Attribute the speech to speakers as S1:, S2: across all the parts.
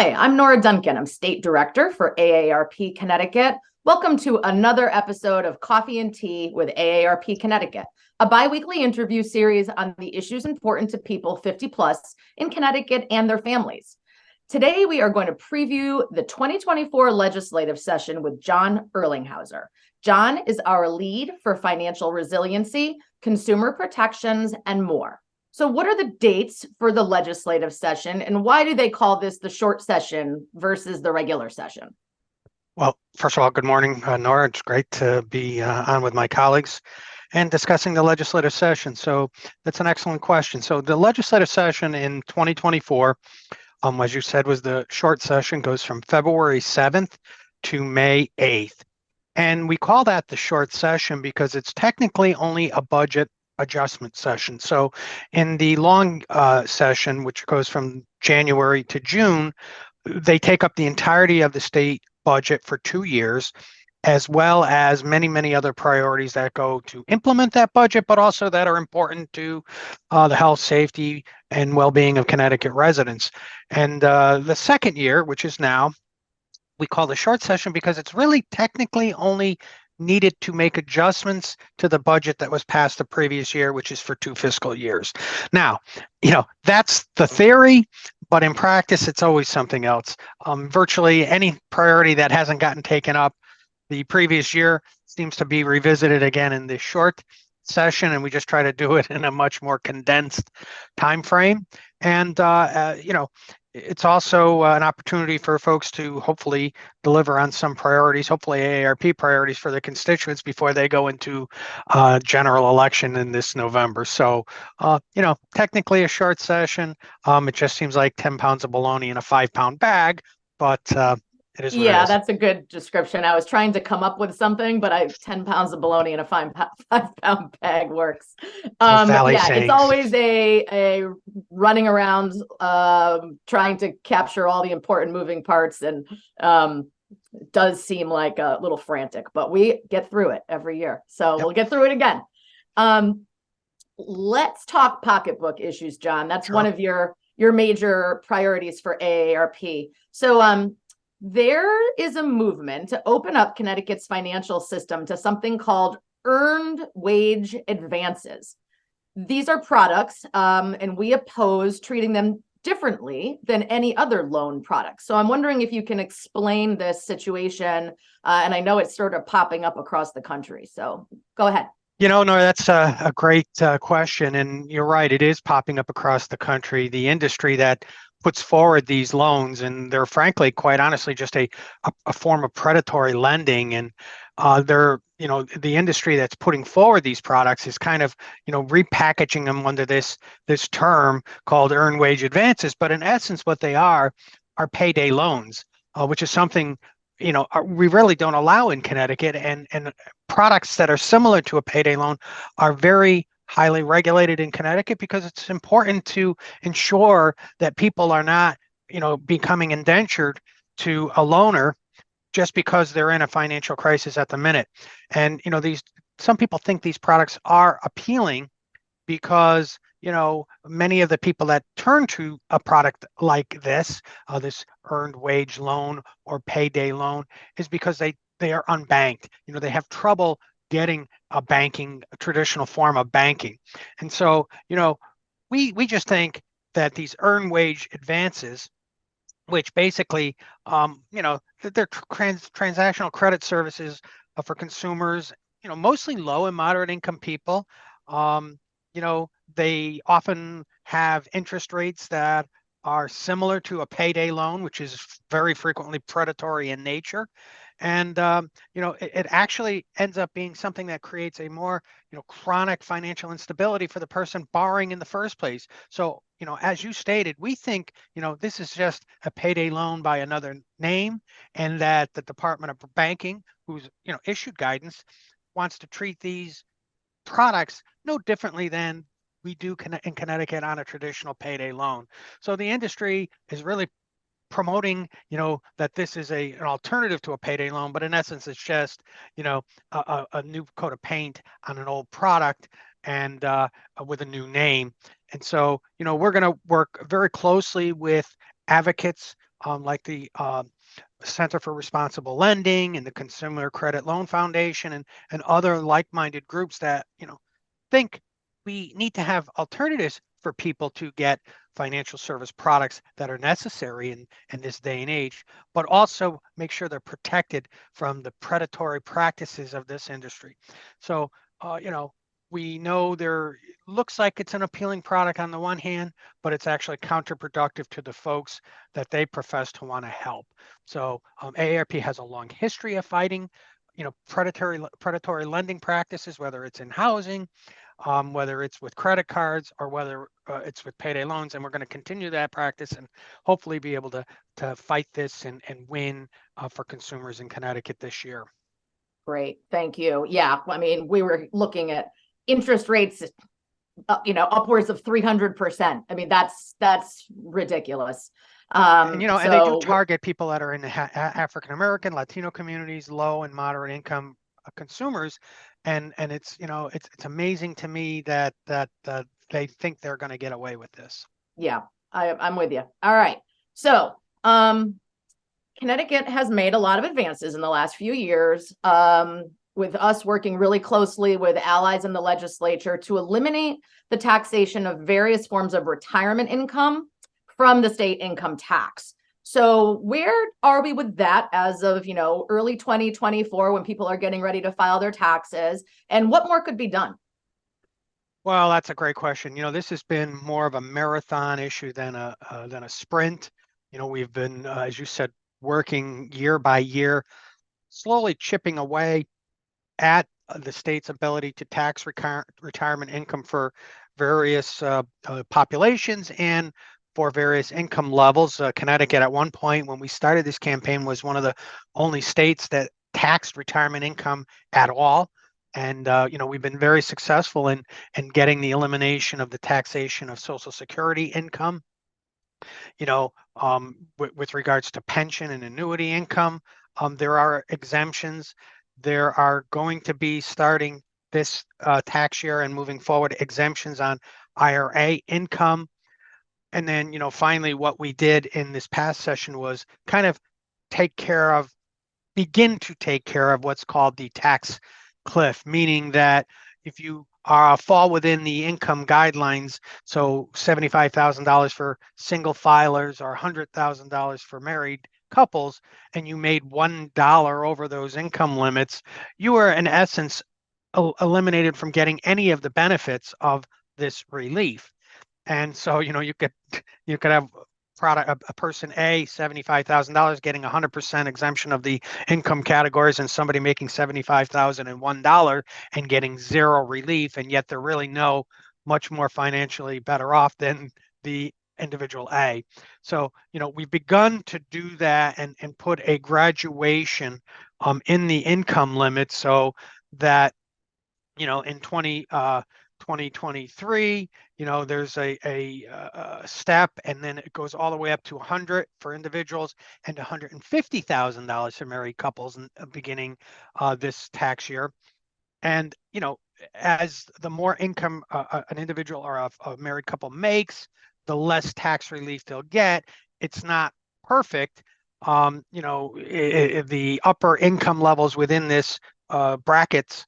S1: Hi, I'm Nora Duncan. I'm State Director for AARP Connecticut. Welcome to another episode of Coffee and Tea with AARP Connecticut, a biweekly interview series on the issues important to people 50 plus in Connecticut and their families. Today, we are going to preview the 2024 legislative session with John Erlingheuser. John is our lead for financial resiliency, consumer protections, and more. So what are the dates for the legislative session, and why do they call this the short session versus the regular session?
S2: Well, first of all, good morning, Nora. It's great to be on with my colleagues and discussing the legislative session. So that's an excellent question. So the legislative session in 2024, as you said, was the short session, goes from February 7th to May 8th. And we call that the short session because it's technically only a budget adjustment session. So in the long session, which goes from January to June, they take up the entirety of the state budget for 2 years, as well as many, many other priorities that go to implement that budget, but also that are important to the health, safety, and well-being of Connecticut residents. And the second year, which is now, we call the short session because it's really technically only needed to make adjustments to the budget that was passed the previous year, which is for 2 fiscal years. Now, that's the theory, but in practice, it's always something else. Virtually any priority that hasn't gotten taken up the previous year seems to be revisited again in this short session, and we just try to do it in a much more condensed time frame. And it's also an opportunity for folks to hopefully deliver on some priorities, hopefully AARP priorities for their constituents before they go into general election in this November. So, technically a short session. It just seems like 10 pounds of bologna in a 5-pound bag, but it is what it is.
S1: That's a good description. I was trying to come up with something, but 10 pounds of bologna in a 5-pound bag works. It's always a running around trying to capture all the important moving parts, and it does seem like a little frantic, but we get through it every year. So We'll get through it again. Let's talk pocketbook issues, John. That's
S2: Sure.
S1: One of your major priorities for AARP. So there is a movement to open up Connecticut's financial system to something called earned wage advances. These are products, and we oppose treating them differently than any other loan product. So I'm wondering if you can explain this situation, and I know it's sort of popping up across the country. So go ahead.
S2: No, that's a great question, and you're right. It is popping up across the country. The industry that puts forward these loans, and they're frankly, quite honestly, just a form of predatory lending. And they're, the industry that's putting forward these products is kind of, repackaging them under this term called earned wage advances. But in essence, what they are payday loans, which is something we really don't allow in Connecticut, and products that are similar to a payday loan are very highly regulated in Connecticut because it's important to ensure that people are not, becoming indentured to a loaner just because they're in a financial crisis at the minute. And, some people think these products are appealing because, many of the people that turn to a product like this earned wage loan or payday loan is because they are unbanked. They have trouble getting a traditional form of banking. And so, we just think that these earned wage advances, which basically, they're transactional credit services for consumers, mostly low and moderate income people. They often have interest rates that are similar to a payday loan, which is very frequently predatory in nature. And, it actually ends up being something that creates a more, chronic financial instability for the person borrowing in the first place. So, as you stated, we think, this is just a payday loan by another name, and that the Department of Banking, who's, issued guidance, wants to treat these products no differently than we do in Connecticut on a traditional payday loan. So the industry is really promoting, that this is an alternative to a payday loan, but in essence, it's just, a new coat of paint on an old product and with a new name. And so, we're going to work very closely with advocates like the Center for Responsible Lending and the Consumer Credit Loan Foundation and other like-minded groups that, think we need to have alternatives for people to get financial service products that are necessary in this day and age, but also make sure they're protected from the predatory practices of this industry. So, we know there looks like it's an appealing product on the one hand, but it's actually counterproductive to the folks that they profess to want to help. So AARP has a long history of fighting, predatory lending practices, whether it's in housing, whether it's with credit cards, or whether it's with payday loans. And we're going to continue that practice and hopefully be able to fight this and win for consumers in Connecticut this year.
S1: Great, thank you. Yeah, I mean, we were looking at interest rates, upwards of 300%. I mean, that's ridiculous.
S2: And they do target people that are in the African American, Latino communities, low and moderate income consumers, and it's it's amazing to me that they think they're going to get away with this.
S1: Yeah, I'm with you. All right, so Connecticut has made a lot of advances in the last few years, with us working really closely with allies in the legislature to eliminate the taxation of various forms of retirement income from the state income tax. So where are we with that as of, early 2024, when people are getting ready to file their taxes, and what more could be done?
S2: Well, that's a great question. This has been more of a marathon issue than a sprint. We've been, as you said, working year by year, slowly chipping away at the state's ability to tax retirement income for various populations and for various income levels. Connecticut, at one point when we started this campaign, was one of the only states that taxed retirement income at all. And we've been very successful in getting the elimination of the taxation of Social Security income. With regards to pension and annuity income, there are exemptions. There are going to be, starting this tax year and moving forward, exemptions on IRA income. And then, finally, what we did in this past session was kind of begin to take care of what's called the tax cliff, meaning that if you fall within the income guidelines, so $75,000 for single filers or $100,000 for married couples, and you made $1 over those income limits, you are in essence eliminated from getting any of the benefits of this relief. And so, you could have a person A, $75,000, getting 100% exemption of the income categories, and somebody making $75,001 and getting zero relief, and yet they're really much more financially better off than the individual A. So, we've begun to do that and put a graduation in the income limit, so that in 2023, there's a step, and then it goes all the way up to 100 for individuals and $150,000 for married couples beginning this tax year. And as the more income an individual or a married couple makes, the less tax relief they'll get. It's not perfect. The upper income levels within this brackets,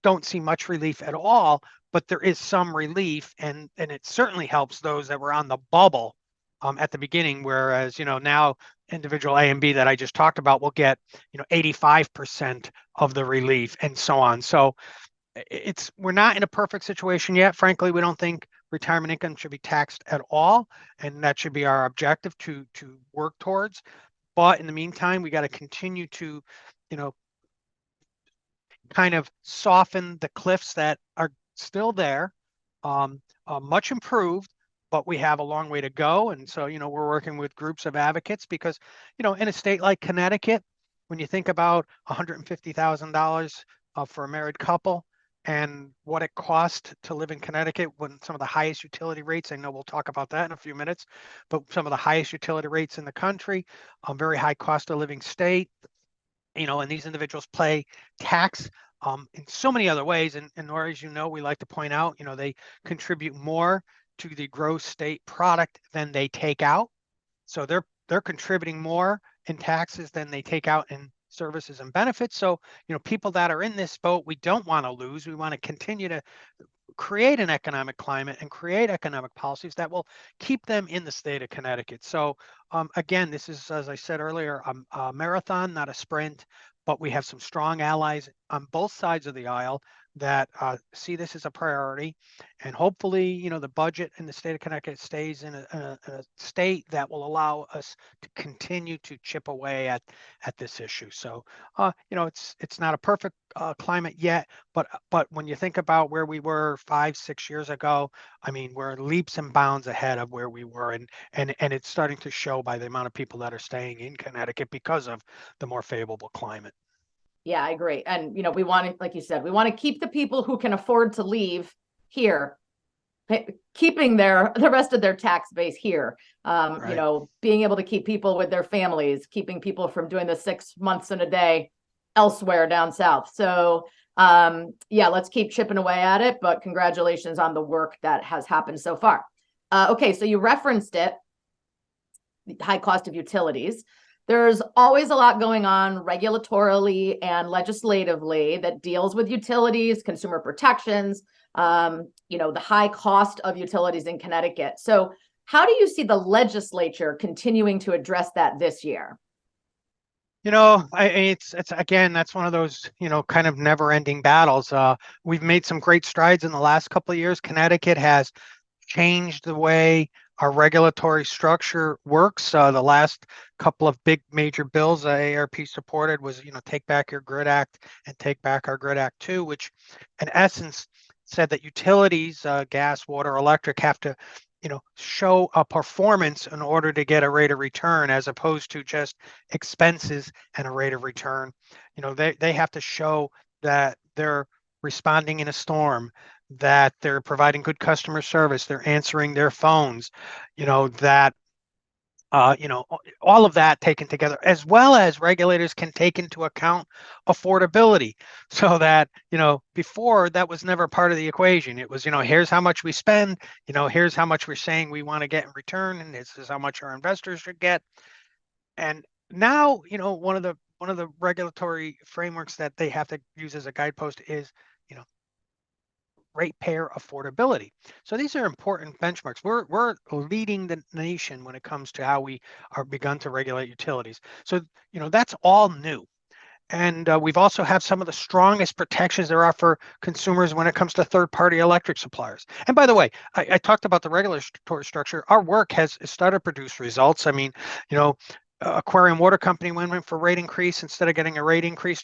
S2: don't see much relief at all, but there is some relief, and it certainly helps those that were on the bubble at the beginning, whereas now individual A and B that I just talked about will get 85% of the relief, and so on. So we're not in a perfect situation yet. Frankly, we don't think retirement income should be taxed at all, and that should be our objective to work towards. But in the meantime, we got to continue to kind of soften the cliffs that are still there, much improved, but we have a long way to go. And so, we're working with groups of advocates because, in a state like Connecticut, when you think about $150,000 for a married couple and what it costs to live in Connecticut, when some of the highest utility rates, I know we'll talk about that in a few minutes, but some of the highest utility rates in the country, very high cost of living state, and these individuals pay tax in so many other ways. And Nora, as we like to point out, they contribute more to the gross state product than they take out. So they're they're contributing more in taxes than they take out in services and benefits. So, people that are in this boat, we don't want to lose. We want to continue to create an economic climate and create economic policies that will keep them in the state of Connecticut. So again, this is, as I said earlier, a marathon, not a sprint, but we have some strong allies on both sides of the aisle that see this as a priority. And hopefully, the budget in the state of Connecticut stays in a state that will allow us to continue to chip away at this issue. So, it's not a perfect climate yet, but when you think about where we were 5-6 years ago, I mean, we're leaps and bounds ahead of where we were, and it's starting to show by the amount of people that are staying in Connecticut because of the more favorable climate.
S1: Yeah, I agree. And, we want to, like you said, we want to keep the people who can afford to leave here, keeping the rest of their tax base here.
S2: Right.
S1: Being able to keep people with their families, keeping people from doing the 6 months in a day elsewhere down south. So, yeah, let's keep chipping away at it. But congratulations on the work that has happened so far. Okay, so you referenced it, the high cost of utilities. There's always a lot going on regulatorily and legislatively that deals with utilities, consumer protections, the high cost of utilities in Connecticut. So how do you see the legislature continuing to address that this year?
S2: It's again, that's one of those, kind of never-ending battles. We've made some great strides in the last couple of years. Connecticut has changed the way our regulatory structure works. The last couple of big major bills AARP supported was, Take Back Your Grid Act and Take Back Our Grid Act 2, which in essence said that utilities, gas, water, electric, have to, show a performance in order to get a rate of return, as opposed to just expenses and a rate of return. They have to show that they're responding in a storm, that they're providing good customer service, they're answering their phones, that all of that taken together, as well as regulators can take into account affordability, so that, before that was never part of the equation. It was, here's how much we spend, here's how much we're saying we want to get in return, and this is how much our investors should get. And now, one of the regulatory frameworks that they have to use as a guidepost is, ratepayer affordability. So these are important benchmarks. We're leading the nation when it comes to how we are begun to regulate utilities. So, that's all new. And we've also have some of the strongest protections there are for consumers when it comes to third-party electric suppliers. And by the way, I talked about the regulatory structure. Our work has started to produce results. I mean, Aquarium Water Company went for rate increase instead of getting a rate increase.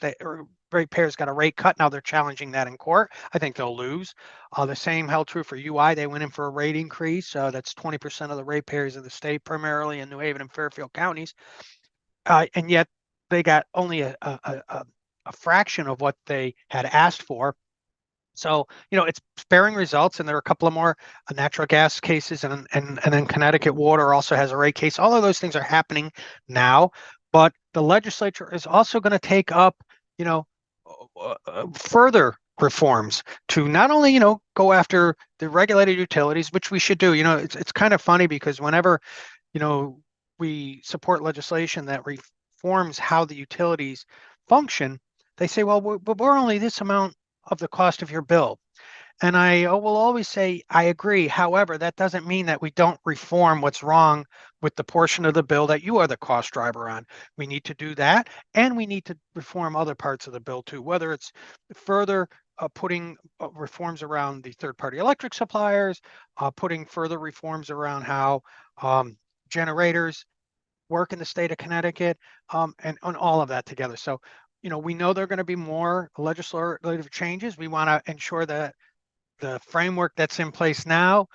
S2: Ratepayers got a rate cut. Now they're challenging that in court. I think they'll lose. The same held true for UI. They went in for a rate increase. That's 20% of the ratepayers of the state, primarily in New Haven and Fairfield counties. And yet they got only a fraction of what they had asked for. So, it's bearing results, and there are a couple of more natural gas cases, and then Connecticut Water also has a rate case. All of those things are happening now, but the legislature is also going to take up, further reforms to not only, go after the regulated utilities, which we should do. It's kind of funny because whenever, we support legislation that reforms how the utilities function, they say, well, we're only this amount of the cost of your bill. And I will always say, I agree. However, that doesn't mean that we don't reform what's wrong with the portion of the bill that you are the cost driver on. We need to do that. And we need to reform other parts of the bill too, whether it's further putting reforms around the third-party electric suppliers, putting further reforms around how generators work in the state of Connecticut, and on all of that together. So, we know there are going to be more legislative changes. We want to ensure that the framework that's in place now,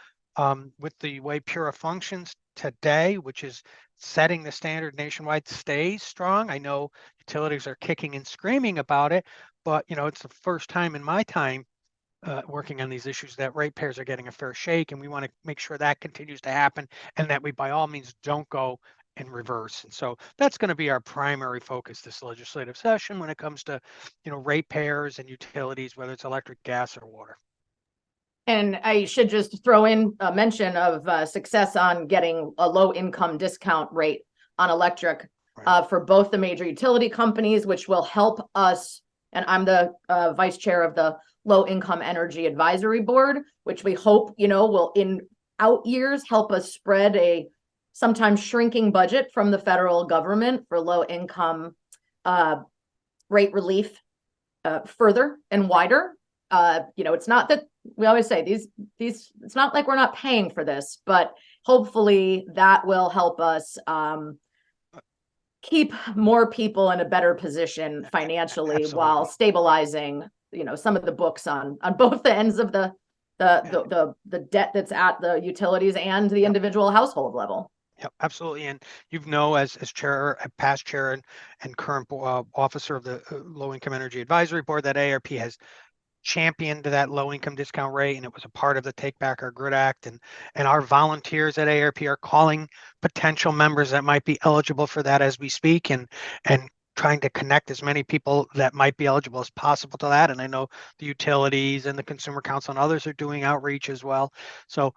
S2: with the way PURA functions today, which is setting the standard nationwide, stays strong. I know utilities are kicking and screaming about it, but it's the first time in my time working on these issues that ratepayers are getting a fair shake, and we want to make sure that continues to happen, and that we by all means don't go in reverse. And so that's going to be our primary focus this legislative session when it comes to, ratepayers and utilities, whether it's electric, gas, or water.
S1: And I should just throw in a mention of success on getting a low income discount rate on electric
S2: Right.
S1: for both the major utility companies, which will help us. And I'm the vice chair of the Low Income Energy Advisory Board, which we hope, will in out years help us spread a sometimes shrinking budget from the federal government for low income rate relief further and wider. It's not that we always say these, it's not like we're not paying for this, but hopefully that will help us keep more people in a better position financially.
S2: Absolutely.
S1: While stabilizing, some of the books on both the ends of the debt that's at the utilities and the individual household level.
S2: Yep, absolutely. And as chair, past chair, and current officer of the Low Income Energy Advisory Board, that AARP has championed that low income discount rate, and it was a part of the Take Back Our Grid Act. And our volunteers at AARP are calling potential members that might be eligible for that as we speak, and trying to connect as many people that might be eligible as possible to that. And I know the utilities and the Consumer Council and others are doing outreach as well. So,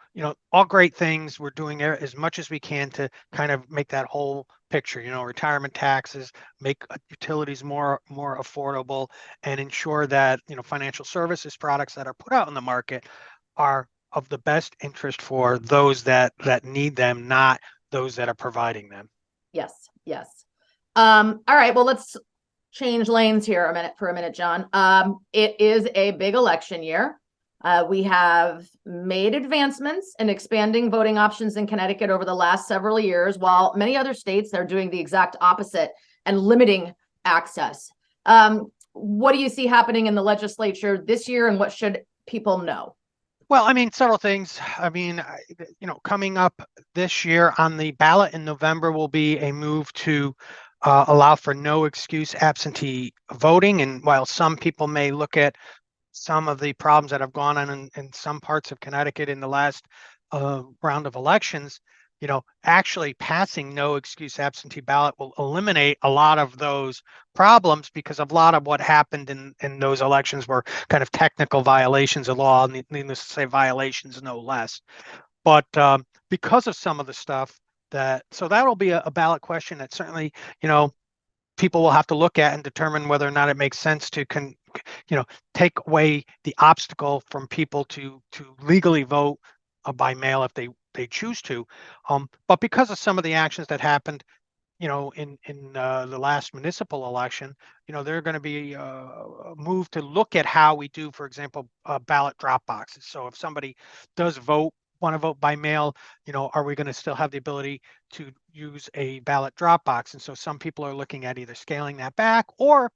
S2: all great things. We're doing as much as we can to kind of make that whole picture, retirement taxes, make utilities more affordable, and ensure that, financial services products that are put out in the market are of the best interest for those that need them, not those that are providing them.
S1: Yes. All right. Well, let's change lanes here for a minute, John. It is a big election year. We have made advancements in expanding voting options in Connecticut over the last several years, while many other states are doing the exact opposite and limiting access. What do you see happening in the legislature this year, and what should people know?
S2: Well, several things. Coming up this year on the ballot in November will be a move to allow for no excuse absentee voting. And while some people may look at some of the problems that have gone on in some parts of Connecticut in the last round of elections, actually passing no excuse absentee ballot will eliminate a lot of those problems, because a lot of what happened in those elections were kind of technical violations of law, needless to say, violations no less. But because of some of the stuff so that'll be a ballot question that certainly, people will have to look at and determine whether or not it makes sense to take away the obstacle from people to legally vote by mail if they choose to. But because of some of the actions that happened, in the last municipal election, there are going to be a move to look at how we do, for example, ballot drop boxes. So if somebody does want to vote by mail, are we going to still have the ability to use a ballot drop box? And so some people are looking at either scaling that back or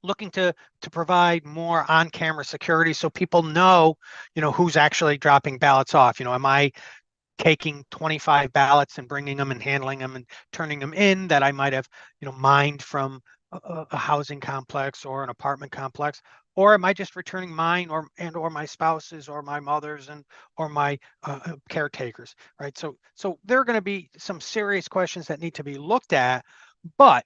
S2: looking to provide more on-camera security, so people know, who's actually dropping ballots off. Am I taking 25 ballots and bringing them and handling them and turning them in that I might have, mined from a housing complex or an apartment complex? Or am I just returning mine or my spouse's or my mother's or my caretakers, right? So there are going to be some serious questions that need to be looked at, but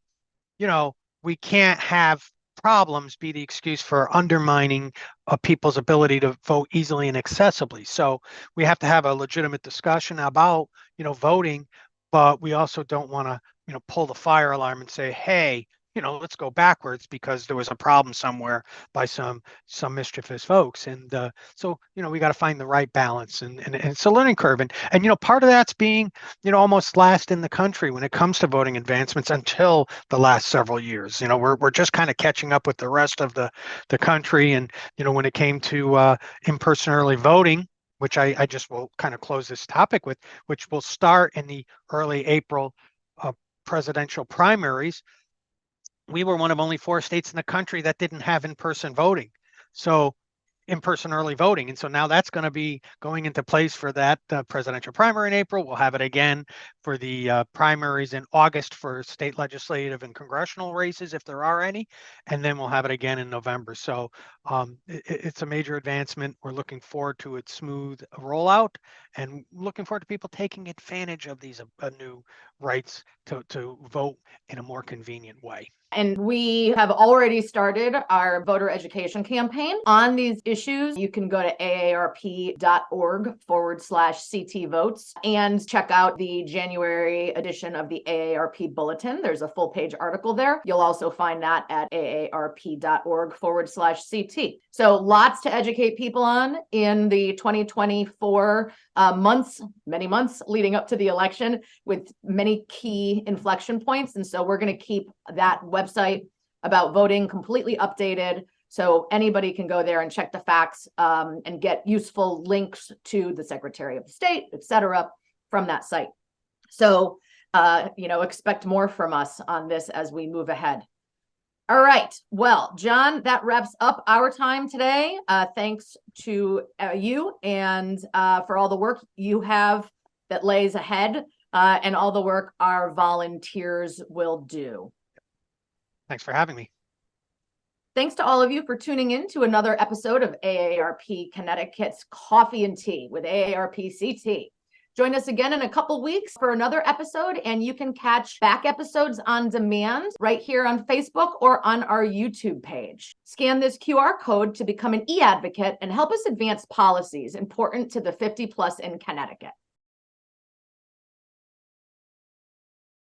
S2: we can't have problems be the excuse for undermining people's ability to vote easily and accessibly. So we have to have a legitimate discussion about, voting, but we also don't want to, pull the fire alarm and say, hey, let's go backwards because there was a problem somewhere by some mischievous folks. And so, we got to find the right balance, and it's a learning curve. And part of that's being, almost last in the country when it comes to voting advancements until the last several years. We're just kind of catching up with the rest of the country. And, when it came to in-person early voting, which I just will kind of close this topic with, which will start in the early April presidential primaries, we were one of only 4 states in the country that didn't have in-person voting. So in-person early voting. And so now that's going to be going into place for that presidential primary in April. We'll have it again for the primaries in August for state legislative and congressional races, if there are any. And then we'll have it again in November. So it's a major advancement. We're looking forward to its smooth rollout and looking forward to people taking advantage of these new rights to vote in a more convenient way.
S1: And we have already started our voter education campaign on these issues. You can go to aarp.org/CT votes and check out the January edition of the AARP Bulletin. There's a full page article there. You'll also find that at aarp.org/CT. So lots to educate people on in the 2024 many months leading up to the election, with many key inflection points. And so we're going to keep that website about voting completely updated, so anybody can go there and check the facts and get useful links to the Secretary of State, et cetera, from that site. So, expect more from us on this as we move ahead. All right. Well, John, that wraps up our time today. Thanks to you and for all the work you have that lays ahead and all the work our volunteers will do.
S2: Thanks for having me.
S1: Thanks to all of you for tuning in to another episode of AARP Connecticut's Coffee and Tea with AARP CT. Join us again in a couple weeks for another episode, and you can catch back episodes on demand right here on Facebook or on our YouTube page. Scan this QR code to become an e-advocate and help us advance policies important to the 50+ in Connecticut.